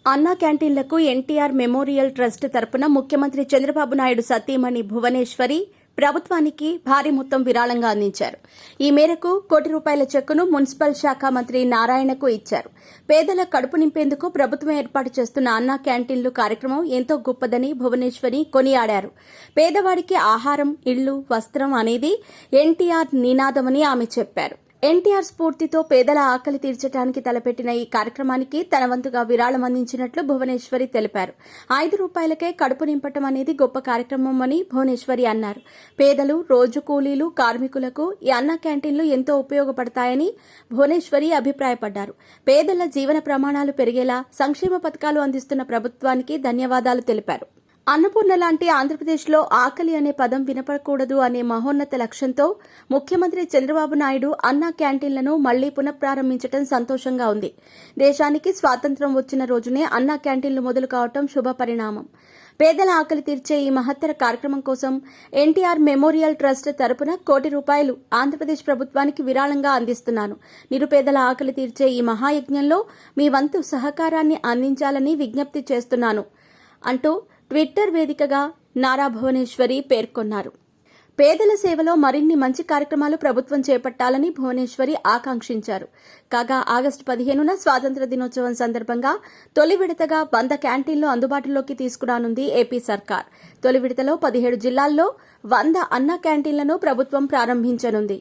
అన్నా క్యాంటీన్లకు NTR memorial trust తరపున ముఖ్యమంత్రి చంద్రబాబు నాయుడు సతీమణి భువనేశ్వరి ప్రభుత్వానికి భారీ మొత్తం విరాళంగా అందించారు. ఈ మేరకు ₹1,00,00,000 చెక్కును మున్సిపల్ శాఖ మంత్రి నారాయణకు ఇచ్చారు. పేదల కడుపు నింపేందుకు ప్రభుత్వం ఏర్పాటు చేస్తున్న అన్నా క్యాంటీన్లు కార్యక్రమం ఎంతో గొప్పదని భువనేశ్వరి కొనియాడారు. పేదవాడికి ఆహారం, ఇళ్లు, వస్త్రం అనేది ఎన్టీఆర్ నినాదమని ఆమె చెప్పారు. ఎన్టీఆర్ స్ఫూర్తితో పేదల ఆకలి తీర్చడానికి తలపెట్టిన ఈ కార్యక్రమానికి తన వంతుగా విరాళం అందించినట్లు భువనేశ్వరి తెలిపారు. ₹5కే కడుపు నింపటం అనేది గొప్ప కార్యక్రమమని భువనేశ్వరి అన్నారు. పేదలు, రోజు కూలీలు, కార్మికులకు ఈ అన్నా క్యాంటీన్లు ఎంతో ఉపయోగపడతాయని భువనేశ్వరి అభిప్రాయపడ్డారు. పేదల జీవన ప్రమాణాలు పెరిగేలా సంక్షేమ పథకాలు అందిస్తున్న ప్రభుత్వానికి ధన్యవాదాలు తెలిపారు. అన్నపూర్ణ లాంటి ఆంధ్రప్రదేశ్లో ఆకలి అనే పదం వినపడకూడదు అనే మహోన్నత లక్ష్యంతో ముఖ్యమంత్రి చంద్రబాబు నాయుడు అన్నా క్యాంటీన్లను మళ్లీ పునఃప్రారంభించడం సంతోషంగా ఉంది. దేశానికి స్వాతంత్ర్యం వచ్చిన రోజునే అన్నా క్యాంటీన్లు మొదలు కావడం శుభ పరిణామం. పేదల ఆకలి తీర్చే ఈ మహత్తర కార్యక్రమం కోసం ఎన్టీఆర్ మెమోరియల్ ట్రస్ట్ తరపున ₹1,00,00,000 ఆంధ్రప్రదేశ్ ప్రభుత్వానికి విరాళంగా అందిస్తున్నాను. నిరుపేదల ఆకలి తీర్చే ఈ మహాయజ్ఞంలో మీ వంతు సహకారాన్ని అందించాలని విజ్ఞప్తి చేస్తున్నాను అంటూ ట్విట్టర్ వేదికగా నారా భువనేశ్వరి పేర్కొన్నారు. పేదల సేవలో మరిన్ని మంచి కార్యక్రమాలు ప్రభుత్వం చేపట్టాలని భువనేశ్వరి ఆకాంక్షించారు. కాగా ఆగస్టు 15న స్వాతంత్ర్య దినోత్సవం సందర్భంగా తొలి విడతగా 100 క్యాంటీన్లు అందుబాటులోకి తీసుకురానుంది ఏపీ సర్కార్. తొలి విడతలో 17 జిల్లాల్లో 100 అన్నా క్యాంటీన్లను ప్రభుత్వం ప్రారంభించనుంది.